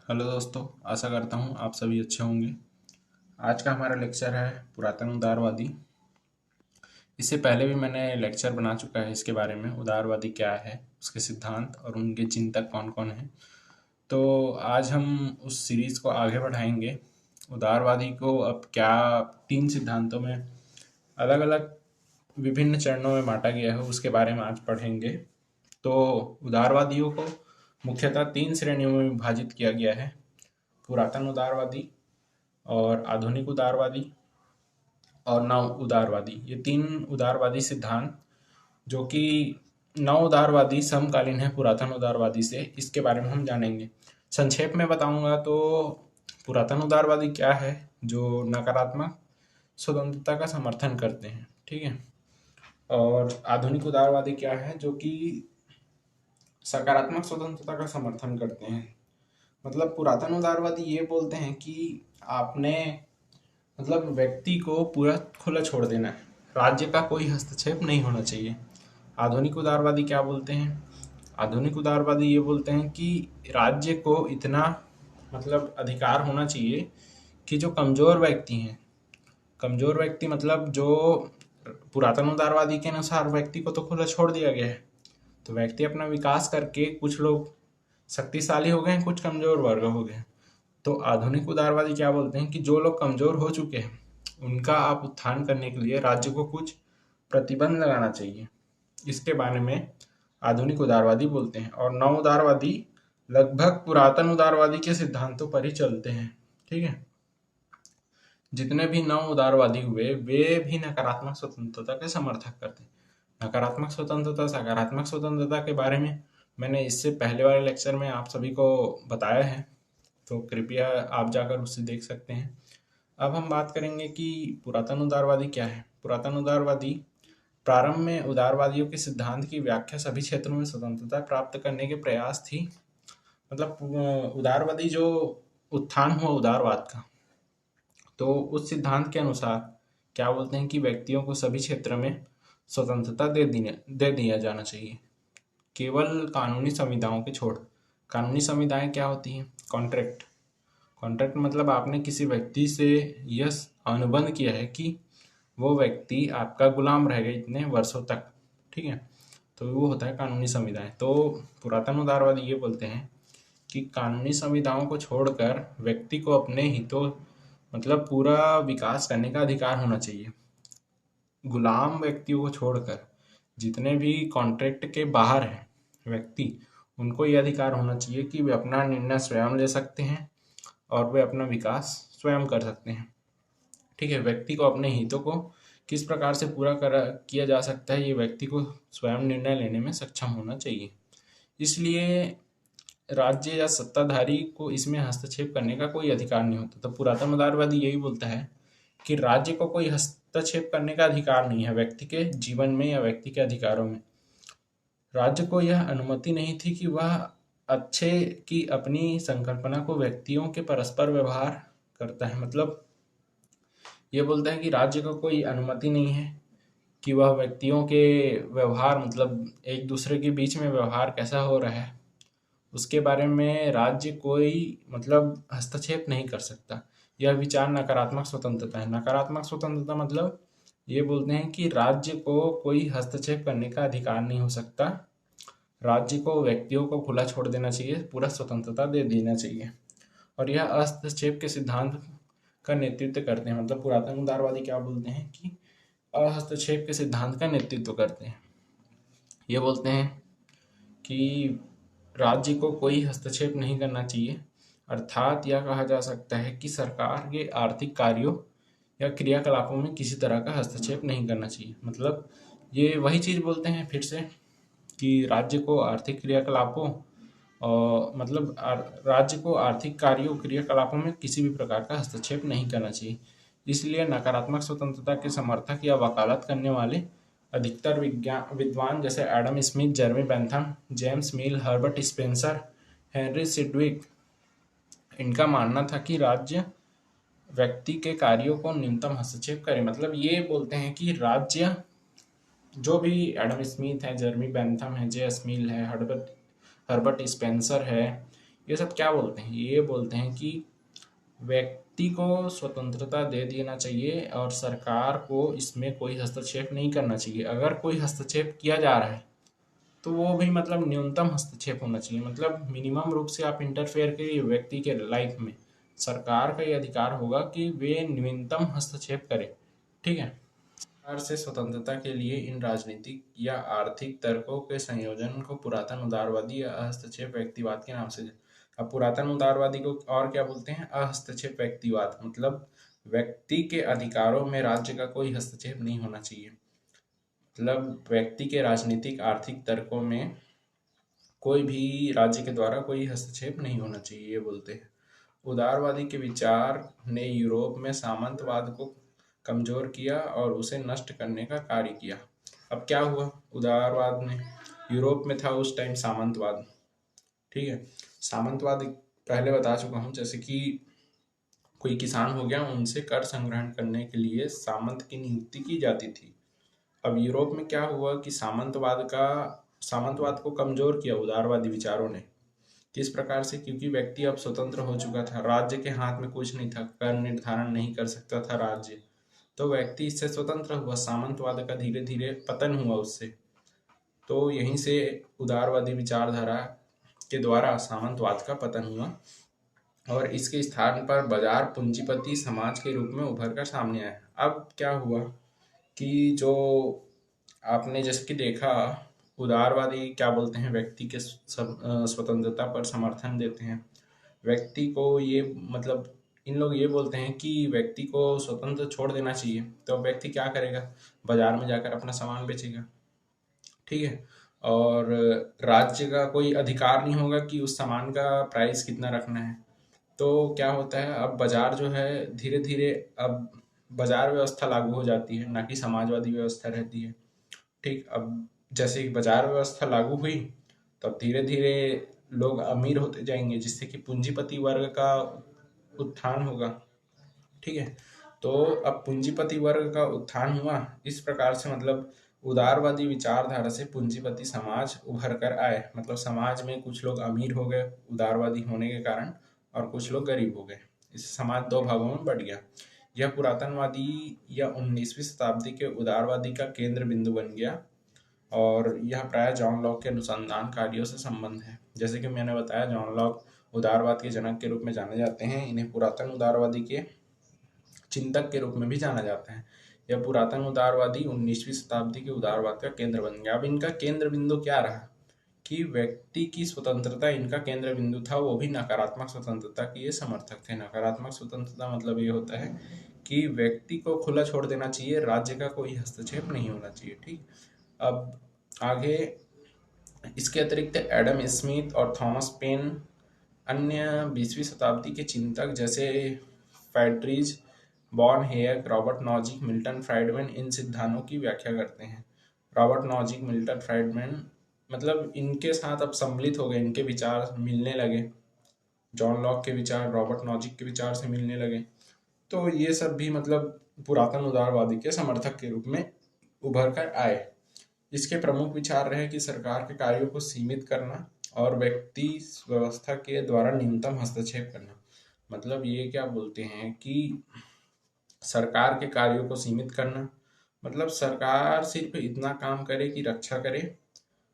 Hello दोस्तों, आशा करता हूँ आप सभी अच्छे होंगे। आज का हमारा लेक्चर है पुरातन उदारवादी। इससे पहले भी मैंने लेक्चर बना चुका है इसके बारे में, उदारवादी क्या है, उसके सिद्धांत और उनके चिंतक कौन कौन हैं। तो आज हम उस सीरीज को आगे बढ़ाएंगे। उदारवादी को अब क्या तीन सिद्धांतों में अलग अलग विभिन्न चरणों में बांटा गया है उसके बारे में आज पढ़ेंगे। तो उदारवादियों को मुख्यतः तीन श्रेणियों में विभाजित किया गया है: पुरातन उदारवादी और आधुनिक उदारवादी और नव उदारवादी। ये तीन उदारवादी सिद्धांत जो कि नव उदारवादी समकालीन है पुरातन उदारवादी से, इसके बारे में हम जानेंगे। संक्षेप में बताऊंगा तो पुरातन उदारवादी क्या है, जो नकारात्मक स्वतंत्रता का समर्थन करते हैं, ठीक है। और आधुनिक उदारवादी क्या है, जो कि सकारात्मक स्वतंत्रता का समर्थन करते हैं। मतलब पुरातन उदारवादी ये बोलते हैं कि आपने मतलब व्यक्ति को पूरा खुला छोड़ देना है, राज्य का कोई हस्तक्षेप नहीं होना चाहिए। आधुनिक उदारवादी क्या बोलते हैं? आधुनिक उदारवादी ये बोलते हैं कि राज्य को इतना मतलब अधिकार होना चाहिए कि जो कमजोर व्यक्ति हैं, कमजोर व्यक्ति मतलब जो पुरातन उदारवादी के अनुसार व्यक्ति को तो खुला छोड़ दिया गया है, तो व्यक्ति अपना विकास करके कुछ लोग शक्तिशाली हो गए हैं, कुछ कमजोर वर्ग हो गए। तो आधुनिक उदारवादी क्या बोलते हैं कि जो लोग कमजोर हो चुके हैं उनका आप उत्थान करने के लिए राज्य को कुछ प्रतिबंध लगाना चाहिए। इसके बारे में आधुनिक उदारवादी बोलते हैं। और नव उदारवादी लगभग पुरातन उदारवादी के सिद्धांतों पर ही चलते हैं, ठीक है। जितने भी नव उदारवादी हुए वे भी नकारात्मक स्वतंत्रता के समर्थक करते हैं। नकारात्मक स्वतंत्रता, सकारात्मक स्वतंत्रता के बारे में मैंने इससे पहले वाले लेक्चर में आप सभी को बताया है, तो कृपया आप जाकर उससे देख सकते हैं। अब हम बात करेंगे कि पुरातन उदारवादी क्या है। पुरातन उदारवादी प्रारंभ में उदारवादियों के सिद्धांत की व्याख्या सभी क्षेत्रों में स्वतंत्रता प्राप्त करने के प्रयास थी। मतलब उदारवादी जो उत्थान हुआ उदारवाद का, तो उस सिद्धांत के अनुसार क्या बोलते हैं कि व्यक्तियों को सभी क्षेत्र में स्वतंत्रता दे दिया जाना चाहिए, केवल कानूनी संविधाओं के छोड़। कानूनी संविधाएं क्या होती हैं? कॉन्ट्रैक्ट। कॉन्ट्रैक्ट मतलब आपने किसी व्यक्ति से यह अनुबंध किया है कि वो व्यक्ति आपका गुलाम रहेगा इतने वर्षों तक, ठीक है। तो वो होता है कानूनी संविधाएं। तो पुरातन उदारवादी ये बोलते हैं कि कानूनी संविधाओं को छोड़कर व्यक्ति को अपने हितों मतलब पूरा विकास करने का अधिकार होना चाहिए। गुलाम व्यक्तियों को छोड़कर जितने भी कॉन्ट्रैक्ट के बाहर हैं व्यक्ति, उनको ये अधिकार होना चाहिए कि वे अपना निर्णय स्वयं ले सकते हैं और वे अपना विकास स्वयं कर सकते हैं, ठीक है। व्यक्ति को अपने हितों को किस प्रकार से पूरा किया जा सकता है, ये व्यक्ति को स्वयं निर्णय लेने में सक्षम होना चाहिए। इसलिए राज्य या सत्ताधारी को इसमें हस्तक्षेप करने का कोई अधिकार नहीं होता। तो पुरातन उदारवादी यही बोलता है कि राज्य को कोई हस्तक्षेप करने का अधिकार नहीं है व्यक्ति के जीवन में या व्यक्ति के अधिकारों में। राज्य को यह अनुमति नहीं थी कि वह अच्छे की अपनी संकल्पना को व्यक्तियों के परस्पर व्यवहार करता है। मतलब ये बोलता है कि राज्य को कोई अनुमति नहीं है कि वह व्यक्तियों के व्यवहार मतलब एक दूसरे के बीच में व्यवहार कैसा हो रहा है उसके बारे में राज्य कोई मतलब हस्तक्षेप नहीं कर सकता। यह विचार नकारात्मक स्वतंत्रता है। नकारात्मक स्वतंत्रता मतलब ये बोलते हैं कि राज्य को कोई हस्तक्षेप करने का अधिकार नहीं हो सकता, राज्य को व्यक्तियों को खुला छोड़ देना चाहिए, पूरा स्वतंत्रता दे देना चाहिए। और यह हस्तक्षेप के सिद्धांत का नेतृत्व करते हैं। मतलब पुरातन उदारवादी क्या बोलते हैं कि हस्तक्षेप के सिद्धांत का नेतृत्व करते हैं। ये बोलते हैं कि राज्य को कोई हस्तक्षेप नहीं करना चाहिए, अर्थात यह कहा जा सकता है कि सरकार के आर्थिक कार्यों या क्रियाकलापों में किसी तरह का हस्तक्षेप नहीं करना चाहिए। मतलब ये वही चीज़ बोलते हैं फिर से कि राज्य को आर्थिक क्रियाकलापों और मतलब राज्य को आर्थिक कार्यों क्रियाकलापों में किसी भी प्रकार का हस्तक्षेप नहीं करना चाहिए। इसलिए नकारात्मक स्वतंत्रता के समर्थक या वकालत करने वाले अधिकतर विद्वान जैसे Adam Smith, Jeremy Bentham, James मिल, हर्बर्ट स्पेंसर, हेनरी सिडविक, इनका मानना था कि राज्य व्यक्ति के कार्यों को न्यूनतम हस्तक्षेप करे। मतलब ये बोलते हैं कि राज्य, जो भी एडम स्मिथ है, जेरेमी बेंथम है, जेएस मिल है, हर्बर्ट स्पेंसर है, ये सब क्या बोलते हैं? ये बोलते हैं कि व्यक्ति को स्वतंत्रता दे देना चाहिए और सरकार को इसमें कोई हस्तक्षेप नहीं करना चाहिए। अगर कोई हस्तक्षेप किया जा रहा है तो वो भी मतलब न्यूनतम हस्तक्षेप होना चाहिए, मतलब मिनिमम रूप से आप इंटरफेयर करिए व्यक्ति के लाइफ में। सरकार का ये अधिकार होगा कि वे न्यूनतम हस्तक्षेप करे, ठीक है। सरकार से स्वतंत्रता के लिए इन राजनीतिक या आर्थिक तर्कों के संयोजन को पुरातन उदारवादी या हस्तक्षेप व्यक्तिवाद के नाम से। अब पुरातन उदारवादी को और क्या बोलते हैं? हस्तक्षेप व्यक्तिवाद, मतलब व्यक्ति के अधिकारों में राज्य का कोई हस्तक्षेप नहीं होना चाहिए, मतलब व्यक्ति के राजनीतिक आर्थिक तर्कों में कोई भी राज्य के द्वारा कोई हस्तक्षेप नहीं होना चाहिए, ये बोलते हैं। उदारवादी के विचार ने यूरोप में सामंतवाद को कमजोर किया और उसे नष्ट करने का कार्य किया। अब क्या हुआ उदारवाद में? यूरोप में था उस टाइम सामंतवाद, ठीक है। सामंतवाद पहले बता चुका हूँ, जैसे कि कोई किसान हो गया, उनसे कर संग्रहण करने के लिए सामंत की नियुक्ति की जाती थी। अब यूरोप में क्या हुआ कि सामंतवाद को कमजोर किया उदारवादी विचारों ने। किस प्रकार से? क्योंकि व्यक्ति अब स्वतंत्र हो चुका था, राज्य के हाथ में कुछ नहीं था, कर निर्धारण नहीं कर सकता था राज्य, तो व्यक्ति इससे स्वतंत्र हुआ, सामंतवाद का धीरे धीरे पतन हुआ उससे। तो यहीं से उदारवादी विचारधारा के द्वारा सामंतवाद का पतन हुआ और इसके स्थान पर बाजार पूंजीपति समाज के रूप में उभर कर सामने आया। अब क्या हुआ कि जो आपने जैसे कि देखा, उदारवादी क्या बोलते हैं? व्यक्ति के स्वतंत्रता पर समर्थन देते हैं। व्यक्ति को ये मतलब इन लोग ये बोलते हैं कि व्यक्ति को स्वतंत्र छोड़ देना चाहिए, तो व्यक्ति क्या करेगा? बाजार में जाकर अपना सामान बेचेगा, ठीक है। और राज्य का कोई अधिकार नहीं होगा कि उस सामान का प्राइस कितना रखना है। तो क्या होता है, अब बाजार जो है धीरे धीरे अब बाजार व्यवस्था लागू हो जाती है, ना कि समाजवादी व्यवस्था रहती है, ठीक। अब जैसे कि बाजार व्यवस्था लागू हुई, तब धीरे धीरे लोग अमीर होते जाएंगे, जिससे कि पूंजीपति वर्ग का उत्थान होगा, ठीक है। तो अब पूंजीपति वर्ग का उत्थान हुआ इस प्रकार से, मतलब उदारवादी विचारधारा से पूंजीपति समाज उभर कर आए, मतलब समाज में कुछ लोग अमीर हो गए उदारवादी होने के कारण और कुछ लोग गरीब हो गए। इससे समाज दो भागों में बढ़ गया। यह पुरातनवादी या 19वीं शताब्दी के उदारवादी का केंद्र बिंदु बन गया और यह प्राय जॉन लॉक के अनुसंधान कार्यों से संबंध है। जैसे कि मैंने बताया, जॉन लॉक उदारवाद के जनक के रूप में जाने जाते हैं, इन्हें पुरातन उदारवादी के चिंतक के रूप में भी जाना जाता है। यह पुरातन उदारवादी 19वीं शताब्दी के उदारवाद का केंद्र बन गया। अब इनका केंद्र बिंदु क्या रहा कि व्यक्ति की स्वतंत्रता इनका केंद्र बिंदु था, वो भी नकारात्मक स्वतंत्रता के ये समर्थक थे। नकारात्मक स्वतंत्रता मतलब ये होता है कि व्यक्ति को खुला छोड़ देना चाहिए, राज्य का कोई हस्तक्षेप नहीं होना चाहिए, ठीक। अब आगे इसके अतिरिक्त एडम स्मिथ और थॉमस पेन अन्य 20वीं शताब्दी के चिंतक जैसे फैड्रिज बॉर्न Hayek, Robert Nozick, Milton Friedman इन सिद्धांतों की व्याख्या करते हैं। रॉबर्ट नॉजिक, मिल्टन फ्राइडमैन मतलब इनके साथ अब सम्मिलित हो गए, इनके विचार मिलने लगे, जॉन लॉक के विचार रॉबर्ट नॉजिक के विचार से मिलने लगे। तो ये सब भी मतलब पुरातन उदारवादी के समर्थक के रूप में उभर कर आए। इसके प्रमुख विचार रहे कि सरकार के कार्यों को सीमित करना और व्यक्ति व्यवस्था के द्वारा न्यूनतम हस्तक्षेप करना। मतलब ये क्या बोलते हैं कि सरकार के कार्यों को सीमित करना, मतलब सरकार सिर्फ इतना काम करे कि रक्षा करे,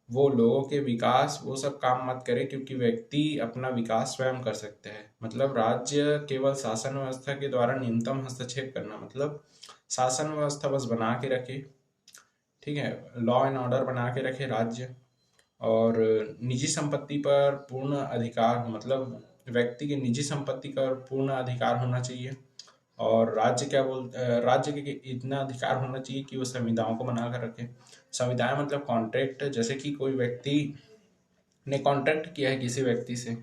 वो लोगों के विकास वो सब काम मत करे, क्योंकि व्यक्ति अपना विकास स्वयं कर सकते हैं। मतलब राज्य केवल शासन व्यवस्था के द्वारा न्यूनतम हस्तक्षेप करना, मतलब शासन व्यवस्था बस बना के रखे, ठीक है, लॉ एंड ऑर्डर बना के रखे राज्य, और निजी संपत्ति पर पूर्ण अधिकार, मतलब व्यक्ति की निजी संपत्ति का पूर्ण अधिकार होना चाहिए। और राज्य के इतना अधिकार होना चाहिए कि वो संविधाओं को बना कर रखे। संविधान मतलब कॉन्ट्रैक्ट, जैसे कि कोई व्यक्ति ने कॉन्ट्रैक्ट किया है किसी व्यक्ति से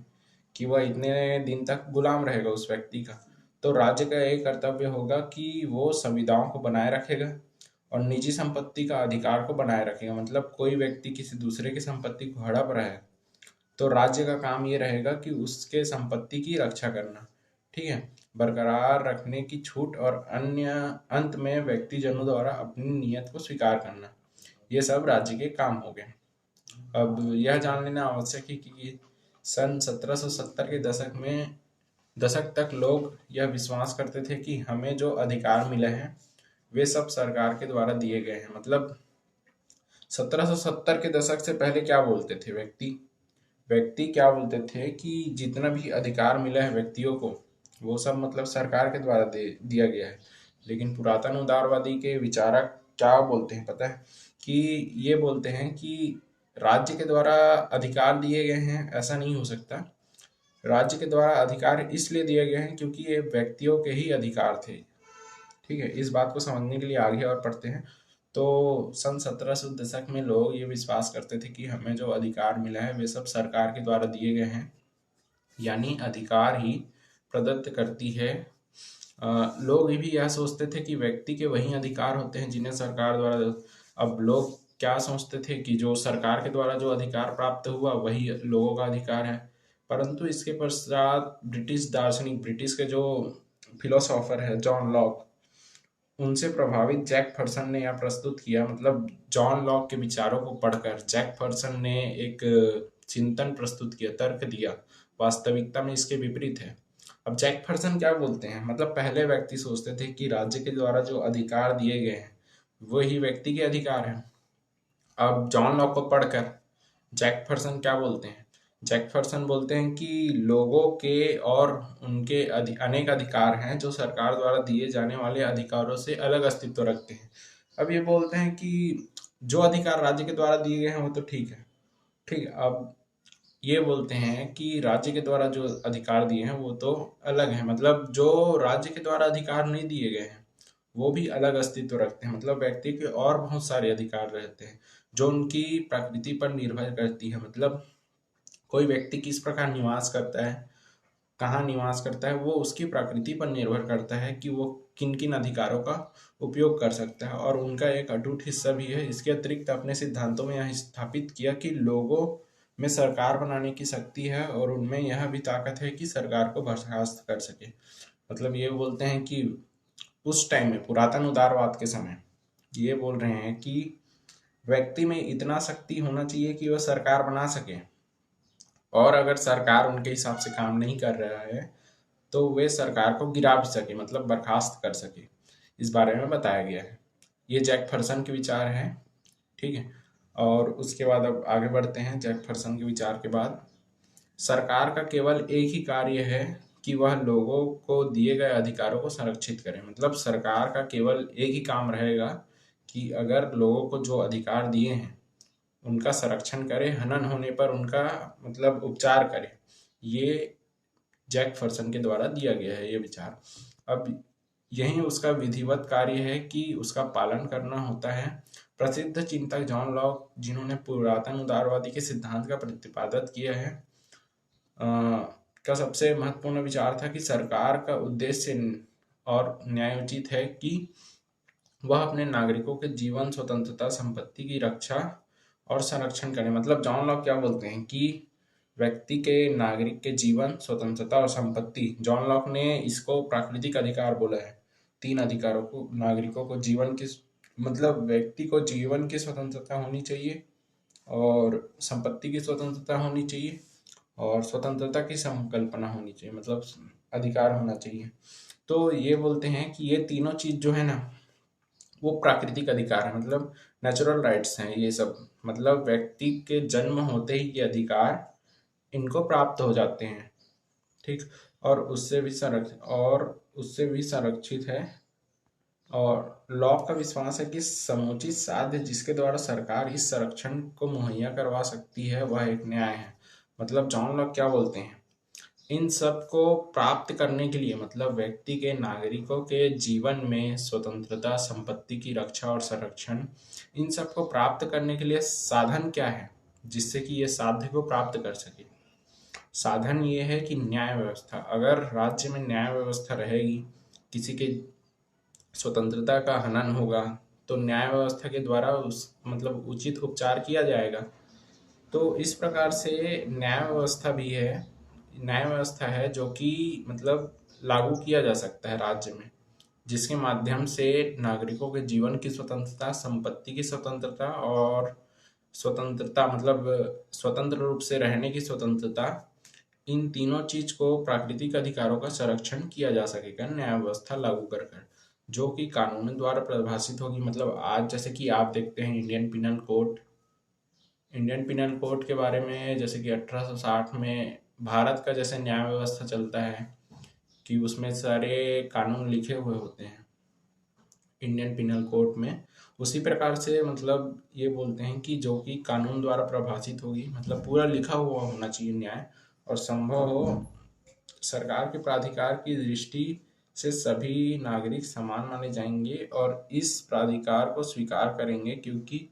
कि वह इतने दिन तक गुलाम रहेगा उस व्यक्ति का, तो राज्य का एक कर्तव्य होगा कि वो संविधाओं को बनाए रखेगा और निजी संपत्ति का अधिकार को बनाए रखेगा। मतलब कोई व्यक्ति किसी दूसरे की संपत्ति को हड़प रहा है तो राज्य का काम ये रहेगा कि उसके संपत्ति की रक्षा करना, ठीक है, बरकरार रखने की छूट, और अन्य अंत में व्यक्ति जनों द्वारा अपनी नियत को स्वीकार करना, ये सब राज्य के काम हो गए। अब यह जान लेना आवश्यक है कि सन 1770 के दशक तक लोग यह विश्वास करते थे कि हमें जो अधिकार मिले हैं वे सब सरकार के द्वारा दिए गए हैं। मतलब 1770 के दशक से पहले क्या बोलते थे व्यक्ति क्या बोलते थे कि जितना भी अधिकार मिला है व्यक्तियों को वो सब मतलब सरकार के द्वारा दिया गया है। लेकिन पुरातन उदारवादी के विचारक क्या बोलते हैं पता है कि ये बोलते हैं कि राज्य के द्वारा अधिकार दिए गए हैं, ऐसा नहीं हो सकता। राज्य के द्वारा अधिकार इसलिए दिए गए हैं क्योंकि ये व्यक्तियों के ही अधिकार थे। ठीक है, इस बात को समझने के लिए आगे और पढ़ते हैं। तो सन 1700 दशक में लोग ये विश्वास करते थे कि हमें जो अधिकार मिला है वे सब सरकार के द्वारा दिए गए हैं, यानी अधिकार ही प्रदत्त करती है। लोग ये भी यह सोचते थे कि व्यक्ति के वही अधिकार होते हैं जिन्हें सरकार द्वारा। अब लोग क्या सोचते थे कि जो सरकार के द्वारा जो अधिकार प्राप्त हुआ वही लोगों का अधिकार है। परंतु इसके पश्चात ब्रिटिश के जो फिलोसोफर है जॉन लॉक, उनसे प्रभावित जैक फर्सन ने यह प्रस्तुत किया। मतलब जॉन लॉक के विचारों को पढ़कर जैक फर्सन ने एक चिंतन प्रस्तुत किया, तर्क दिया, वास्तविकता में इसके विपरीत है। अब जैक फर्सन क्या बोलते हैं, मतलब पहले व्यक्ति सोचते थे कि राज्य के द्वारा जो अधिकार दिए गए हैं वही व्यक्ति के अधिकार हैं। अब जॉन लॉक को पढ़कर जैक फर्सन क्या बोलते हैं, जैक फर्सन बोलते हैं कि लोगों के और उनके अनेक अधिकार हैं जो सरकार द्वारा दिए जाने वाले अधिकारों से अलग अस्तित्व रखते हैं। अब ये बोलते हैं कि जो अधिकार राज्य के द्वारा दिए गए हैं वो तो ठीक है। अब ये बोलते हैं कि राज्य के द्वारा जो अधिकार दिए हैं वो तो अलग है, मतलब जो राज्य के द्वारा अधिकार नहीं दिए गए हैं वो भी अलग अस्तित्व रखते हैं। मतलब व्यक्ति के और बहुत सारे अधिकार रहते हैं जो उनकी प्रकृति पर निर्भर करती है। मतलब कोई व्यक्ति किस प्रकार निवास करता है, कहाँ निवास करता है, वो उसकी प्रकृति पर निर्भर करता है कि वो किन किन अधिकारों का उपयोग कर सकता है, और उनका एक अटूट हिस्सा भी है। इसके अतिरिक्त अपने सिद्धांतों में यह स्थापित किया कि लोगों में सरकार बनाने की शक्ति है और उनमें यह भी ताकत है कि सरकार को बर्खास्त कर सके। मतलब ये बोलते हैं कि उस टाइम में पुरातन उदारवाद के समय ये बोल रहे हैं कि व्यक्ति में इतना शक्ति होना चाहिए कि वह सरकार बना सके, और अगर सरकार उनके हिसाब से काम नहीं कर रहा है तो वे सरकार को गिरा भी सके, मतलब बर्खास्त कर सके। इस बारे में बताया गया है। ये जैक फर्सन के विचार हैं। ठीक है, और उसके बाद अब आगे बढ़ते हैं। जैक फर्सन के विचार के बाद सरकार का केवल एक ही कार्य है कि वह लोगों को दिए गए अधिकारों को संरक्षित करे। मतलब सरकार का केवल एक ही काम रहेगा कि अगर लोगों को जो अधिकार दिए हैं उनका संरक्षण करे, हनन होने पर उनका मतलब उपचार करे। ये जैक फर्सन के द्वारा दिया गया है ये विचार। अब यही उसका विधिवत कार्य है कि उसका पालन करना होता है। प्रसिद्ध चिंतक जॉन लॉक, जिन्होंने पुरातन उदारवादी के सिद्धांत का प्रतिपादन किया है, का सबसे महत्वपूर्ण विचार था कि सरकार का उद्देश्य और न्यायोचित है कि वह अपने नागरिकों के जीवन, स्वतंत्रता, संपत्ति की रक्षा और संरक्षण करें। मतलब जॉन लॉक क्या बोलते हैं कि व्यक्ति के, नागरिक के जीवन, स्वतंत्रता और संपत्ति, जॉन लॉक ने इसको प्राकृतिक अधिकार बोला है। 3 अधिकारों को नागरिकों को जीवन की, मतलब व्यक्ति को जीवन की स्वतंत्रता होनी चाहिए और संपत्ति की स्वतंत्रता होनी चाहिए और स्वतंत्रता की संकल्पना होनी चाहिए, मतलब अधिकार होना चाहिए। तो ये बोलते हैं कि ये तीनों चीज जो है ना वो प्राकृतिक अधिकार है, मतलब नेचुरल राइट्स हैं ये सब। मतलब व्यक्ति के जन्म होते ही ये अधिकार इनको प्राप्त हो जाते हैं। ठीक, और उससे भी संरक्षित है। और लॉक का विश्वास है कि समुचित साध्य जिसके द्वारा सरकार इस संरक्षण को मुहैया करवा सकती है वह एक न्याय है। मतलब जॉन लॉक क्या बोलते हैं, इन सब को प्राप्त करने के लिए, मतलब व्यक्ति के, नागरिकों के जीवन में स्वतंत्रता, संपत्ति की रक्षा और संरक्षण, इन सब को प्राप्त करने के लिए साधन क्या है जिससे कि ये साध्य को प्राप्त कर सके। साधन ये है कि न्याय व्यवस्था। अगर राज्य में न्याय व्यवस्था रहेगी, किसी के स्वतंत्रता का हनन होगा तो न्याय व्यवस्था के द्वारा उस मतलब उचित उपचार किया जाएगा। तो इस प्रकार से न्याय व्यवस्था है जो कि मतलब लागू किया जा सकता है राज्य में, जिसके माध्यम से नागरिकों के जीवन की स्वतंत्रता, संपत्ति की स्वतंत्रता और स्वतंत्रता, मतलब स्वतंत्र रूप से रहने की स्वतंत्रता इन तीनों चीज को प्राकृतिक अधिकारों का संरक्षण किया जा सकेगा न्याय व्यवस्था लागू कर कर, जो कि कानून द्वारा परिभाषित होगी। मतलब आज जैसे कि आप देखते हैं इंडियन पिनल कोड के बारे में, जैसे कि 1860 में भारत का जैसे न्याय व्यवस्था चलता है कि उसमें सारे कानून लिखे हुए होते हैं इंडियन पिनल कोड में। उसी प्रकार से मतलब ये बोलते हैं कि जो कि कानून द्वारा प्रभाषित होगी, मतलब पूरा लिखा हुआ होना चाहिए न्याय, और संभव हो सरकार के प्राधिकार की दृष्टि से सभी नागरिक समान माने जाएंगे और इस प्राधिकार को स्वीकार करेंगे, क्योंकि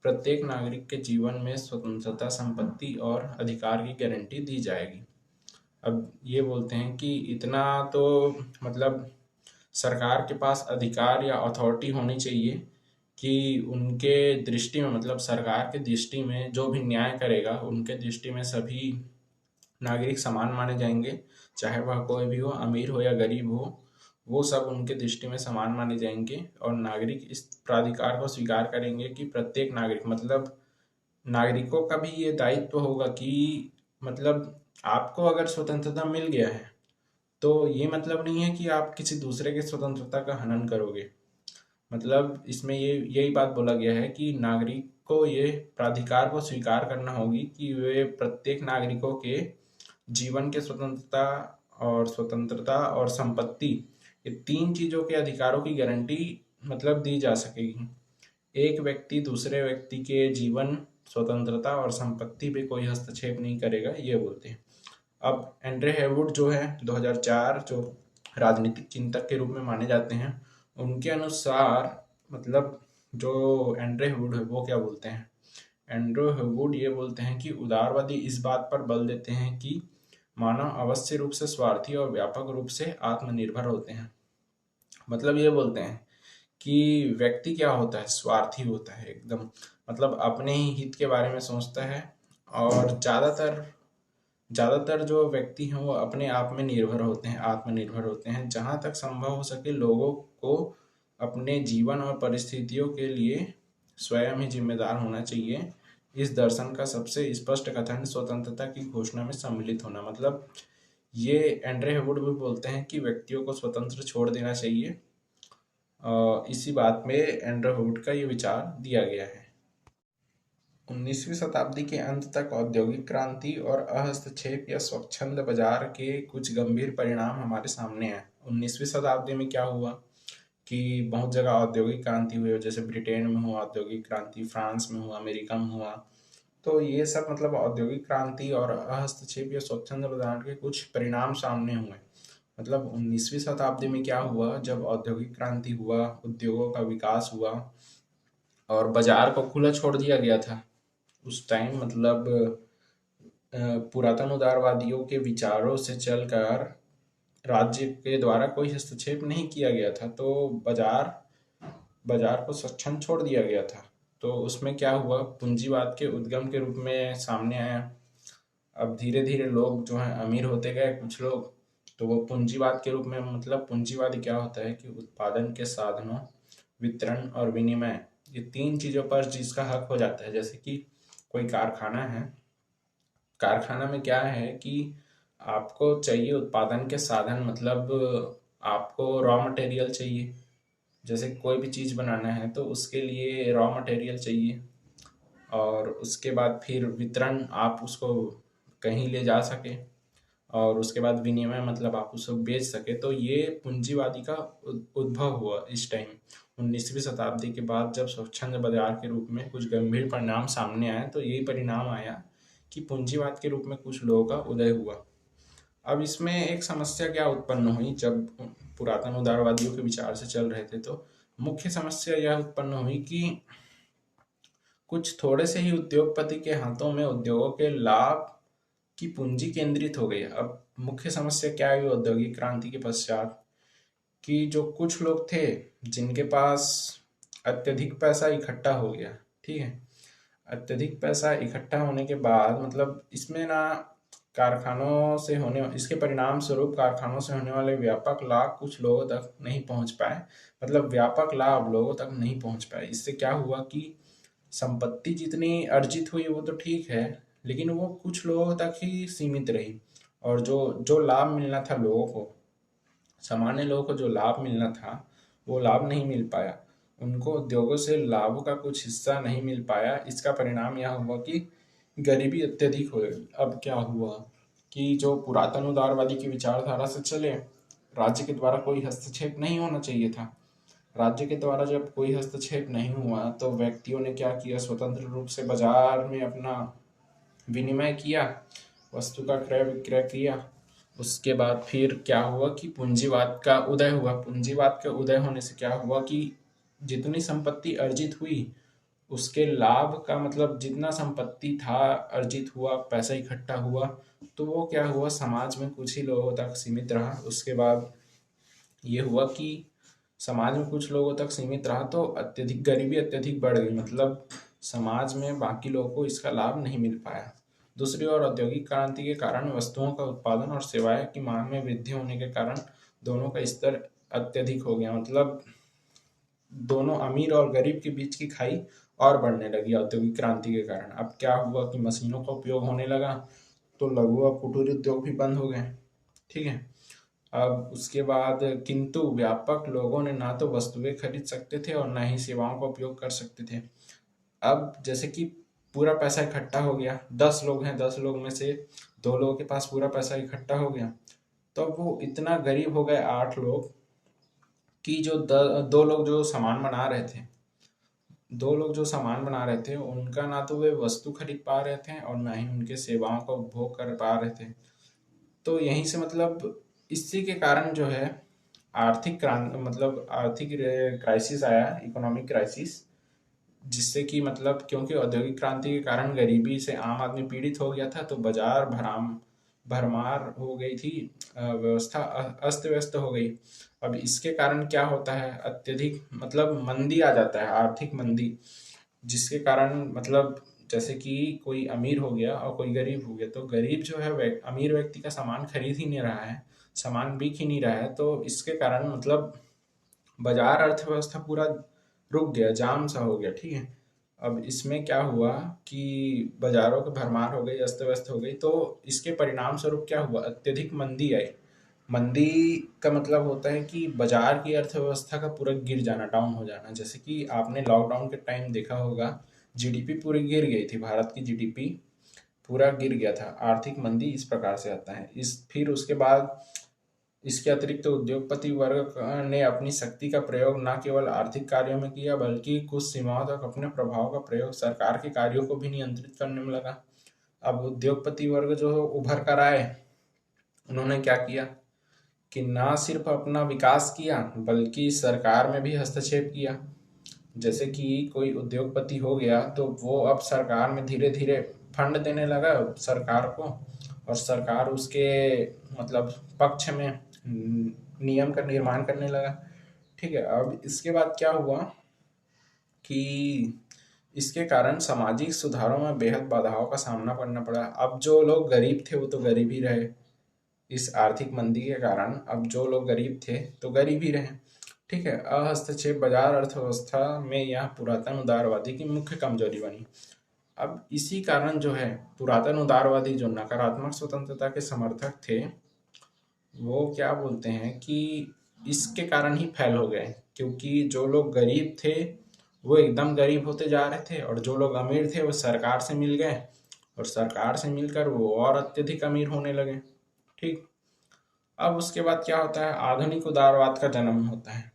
प्रत्येक नागरिक के जीवन में स्वतंत्रता, संपत्ति और अधिकार की गारंटी दी जाएगी। अब ये बोलते हैं कि इतना तो मतलब सरकार के पास अधिकार या अथॉरिटी होनी चाहिए कि उनके दृष्टि में, मतलब सरकार के दृष्टि में जो भी न्याय करेगा उनके दृष्टि में सभी नागरिक समान माने जाएंगे, चाहे वह कोई भी हो, अमीर हो या गरीब हो, वो सब उनके दृष्टि में समान माने जाएंगे। और नागरिक इस प्राधिकार को स्वीकार करेंगे कि प्रत्येक नागरिक, मतलब नागरिकों का भी ये दायित्व होगा कि मतलब आपको अगर स्वतंत्रता मिल गया है तो ये मतलब नहीं है कि आप किसी दूसरे की स्वतंत्रता का हनन करोगे। मतलब इसमें ये यही बात बोला गया है कि नागरिक को ये प्राधिकार को स्वीकार करना होगी कि वे प्रत्येक नागरिकों के जीवन के स्वतंत्रता और संपत्ति, ये तीन चीजों के अधिकारों की गारंटी मतलब दी जा सकेगी। एक व्यक्ति दूसरे व्यक्ति के जीवन, स्वतंत्रता और संपत्ति पे कोई हस्तक्षेप नहीं करेगा, ये बोलते हैं। अब एंड्रे हेवुड जो है 2004 जो राजनीतिक चिंतक के रूप में माने जाते हैं, उनके अनुसार मतलब जो एंड्रे हेवुड है वो क्या बोलते हैं, एंड्रे हेवुड ये बोलते हैं कि उदारवादी इस बात पर बल देते हैं कि मानव अवश्य रूप से स्वार्थी और व्यापक रूप से आत्मनिर्भर होते हैं। मतलब ये बोलते हैं कि व्यक्ति क्या होता है, स्वार्थी होता है एकदम, मतलब अपने ही हित के बारे में सोचता है। और ज़्यादातर जो व्यक्ति हैं वो अपने आप में निर्भर होते हैं, आत्मनिर्भर होते हैं। जहाँ तक संभव हो सके लोगों को अपने जीवन और परिस्थितियों के लिए स्वयं ही जिम्मेदार होना चाहिए। इस दर्शन का सबसे स्पष्ट कथन स्वतंत्रता की घोषणा में सम्मिलित होना। मतलब ये एंड्रे हेवुड भी बोलते हैं कि व्यक्तियों को स्वतंत्र छोड़ देना चाहिए। इसी बात में एंड्रे हेवुड का ये विचार दिया गया है। 19वीं शताब्दी के अंत तक औद्योगिक क्रांति और हस्तक्षेप या स्वच्छंद बाजार के कुछ गंभीर परिणाम हमारे सामने आए। 19वीं शताब्दी में क्या हुआ कि बहुत जगह औद्योगिक क्रांति हुई, जैसे ब्रिटेन में हुआ औद्योगिक क्रांति, फ्रांस में हुआ, अमेरिका में हुआ। तो ये सब मतलब औद्योगिक क्रांति और हस्तक्षेप या स्वच्छंद बाजार के कुछ परिणाम सामने हुए। मतलब 19वीं शताब्दी में क्या हुआ, जब औद्योगिक क्रांति हुआ, उद्योगों का विकास हुआ और बाजार को खुला छोड़ दिया गया था। उस टाइम मतलब पुरातन उदारवादियों के विचारों से चलकर राज्य के द्वारा कोई हस्तक्षेप नहीं किया गया था, तो बाजार को स्वच्छंद छोड़ दिया गया था। तो उसमें क्या हुआ, पूंजीवाद के उद्गम के रूप में सामने आया। अब धीरे धीरे लोग जो हैं अमीर होते गए कुछ लोग, तो वो पूंजीवाद के रूप में, मतलब पूंजीवाद क्या होता है कि उत्पादन के साधनों, वितरण और विनिमय, ये तीन चीजों पर जिसका हक हो जाता है। जैसे कि कोई कारखाना है, कारखाना में क्या है कि आपको चाहिए उत्पादन के साधन, मतलब आपको रॉ मटेरियल चाहिए। जैसे कोई भी चीज़ बनाना है तो उसके लिए रॉ मटेरियल चाहिए, और उसके बाद फिर वितरण, आप उसको कहीं ले जा सके, और उसके बाद विनिमय मतलब आप उसको बेच सके। तो ये पूंजीवादी का उद्भव हुआ इस टाइम 19वीं शताब्दी के बाद, जब स्वच्छंद बाजार के रूप में कुछ गंभीर परिणाम सामने आए। तो यही परिणाम आया कि पूंजीवाद के रूप में कुछ लोगों का उदय हुआ। अब इसमें एक समस्या क्या उत्पन्न हुई, जब पुरातन उदारवादियों के विचार से चल रहे थे तो मुख्य समस्या यह उत्पन्न हुई कि कुछ थोड़े से ही उद्योगपति के हाथों में उद्योगों के लाभ की पूंजी केंद्रित हो गई। अब मुख्य समस्या क्या हुई औद्योगिक क्रांति के पश्चात, कि जो कुछ लोग थे जिनके पास अत्यधिक पैसा इकट्ठा हो गया, ठीक है, अत्यधिक पैसा इकट्ठा होने के बाद मतलब इसमें ना कारखानों से होने, इसके परिणाम स्वरूप कारखानों से होने वाले व्यापक लाभ कुछ लोगों तक नहीं पहुंच पाए। मतलब व्यापक लाभ लोगों तक नहीं पहुंच पाए। इससे क्या हुआ कि संपत्ति जितनी अर्जित हुई वो तो ठीक है, लेकिन वो कुछ लोगों तक ही सीमित रही। और जो जो लाभ मिलना था लोगों को, सामान्य लोगों को जो लाभ मिलना था वो लाभ नहीं मिल पाया। उनको उद्योगों से लाभों का कुछ हिस्सा नहीं मिल पाया। इसका परिणाम यह हुआ कि गरीबी अत्यधिक हो गई। अब क्या हुआ कि जो पुरातन उदारवादी की विचारधारा से चले, राज्य के द्वारा कोई हस्तक्षेप नहीं होना चाहिए था। राज्य के द्वारा जब कोई हस्तक्षेप नहीं हुआ तो व्यक्तियों ने क्या किया, स्वतंत्र रूप से बाजार में अपना विनिमय किया, वस्तु का क्रय विक्रय किया। उसके बाद फिर क्या हुआ कि पूंजीवाद का उदय हुआ। पूंजीवाद के उदय होने से क्या हुआ कि जितनी संपत्ति अर्जित हुई उसके लाभ का मतलब जितना संपत्ति था अर्जित हुआ, पैसा इकट्ठा हुआ, तो वो क्या हुआ, समाज में कुछ ही लोगों तक सीमित रहा। उसके बाद ये हुआ कि समाज में कुछ लोगों तक सीमित रहा तो अत्यधिक गरीबी अत्यधिक बढ़ गई, मतलब समाज में बाकी लोगों को इसका लाभ नहीं मिल पाया। दूसरी ओर औद्योगिक क्रांति के कारण वस्तुओं का उत्पादन और सेवाएं की मांग में वृद्धि होने के कारण दोनों का स्तर अत्यधिक हो गया, मतलब दोनों अमीर और गरीब के बीच की खाई और बढ़ने लगी औद्योगिक क्रांति के कारण। अब क्या हुआ कि मशीनों का उपयोग होने लगा तो लघु और कुटीर उद्योग भी बंद हो गए। ठीक है। अब उसके बाद किंतु व्यापक लोगों ने ना तो वस्तुएं खरीद सकते थे और ना ही सेवाओं का उपयोग कर सकते थे। अब जैसे कि पूरा पैसा इकट्ठा हो गया, 10 लोग हैं, 10 लोग में से 2 लोगों के पास पूरा पैसा इकट्ठा हो गया, तो वो इतना गरीब हो गए 8 लोग कि जो 2 लोग जो सामान बना रहे थे, 2 लोग जो सामान बना रहे थे उनका ना तो वे वस्तु खरीद पा रहे थे और ना ही उनके सेवाओं का उपभोग कर पा रहे थे। तो यहीं से मतलब इसी के कारण जो है आर्थिक क्रांति मतलब आर्थिक क्राइसिस आया, इकोनॉमिक क्राइसिस, जिससे कि मतलब क्योंकि औद्योगिक क्रांति के कारण गरीबी से आम आदमी पीड़ित हो गया था तो बाजार भरमार हो गई थी, व्यवस्था अस्त व्यस्त हो गई। अब इसके कारण क्या होता है, अत्यधिक मतलब मंदी आ जाता है, आर्थिक मंदी, जिसके कारण मतलब जैसे कि कोई अमीर हो गया और कोई गरीब हो गया, तो गरीब जो है अमीर व्यक्ति का सामान खरीद ही नहीं रहा है, सामान बिक ही नहीं रहा है, तो इसके कारण मतलब बाजार अर्थव्यवस्था पूरा रुक गया, जाम सा हो गया। ठीक है। अब इसमें क्या हुआ कि बाजारों की भरमार हो गई, अस्त व्यस्त हो गई, तो इसके परिणाम स्वरूप क्या हुआ, अत्यधिक मंदी आई। मंदी का मतलब होता है कि बाजार की अर्थव्यवस्था का पूरा गिर जाना, डाउन हो जाना। जैसे कि आपने लॉकडाउन के टाइम देखा होगा, जीडीपी पूरी गिर गई थी, भारत की जीडीपी पूरा गिर गया था। आर्थिक मंदी इस प्रकार से आता है। इस फिर उसके बाद इसके अतिरिक्त उद्योगपति वर्ग ने अपनी शक्ति का प्रयोग न केवल आर्थिक कार्यों में किया बल्कि कुछ सीमाओं तक अपने प्रभाव का प्रयोग सरकार के कार्यों को भी नियंत्रित करने में लगा। अब उद्योगपति वर्ग जो उभर कर आए, उन्होंने क्या किया कि ना सिर्फ अपना विकास किया बल्कि सरकार में भी हस्तक्षेप किया। जैसे कि कोई उद्योगपति हो गया तो वो अब सरकार में धीरे धीरे फंड देने लगा सरकार को, और सरकार उसके मतलब पक्ष में नियम का निर्माण करने लगा। ठीक है। अब इसके बाद क्या हुआ कि इसके कारण सामाजिक सुधारों में बेहद बाधाओं का सामना करना पड़ा। अब जो लोग गरीब थे वो तो गरीब ही रहे, इस आर्थिक मंदी के कारण अब जो लोग गरीब थे तो गरीब ही रहे। ठीक है। हस्तक्षेप बाजार अर्थव्यवस्था में यह पुरातन उदारवादी की मुख्य कमजोरी बनी। अब इसी कारण जो है पुरातन उदारवादी जो नकारात्मक स्वतंत्रता के समर्थक थे वो क्या बोलते हैं कि इसके कारण ही फैल हो गए, क्योंकि जो लोग गरीब थे वो एकदम गरीब होते जा रहे थे और जो लोग अमीर थे वो सरकार से मिल गए और सरकार से मिलकर वो और अत्यधिक अमीर होने लगे। ठीक। अब उसके बाद क्या होता है, आधुनिक उदारवाद का जन्म होता है।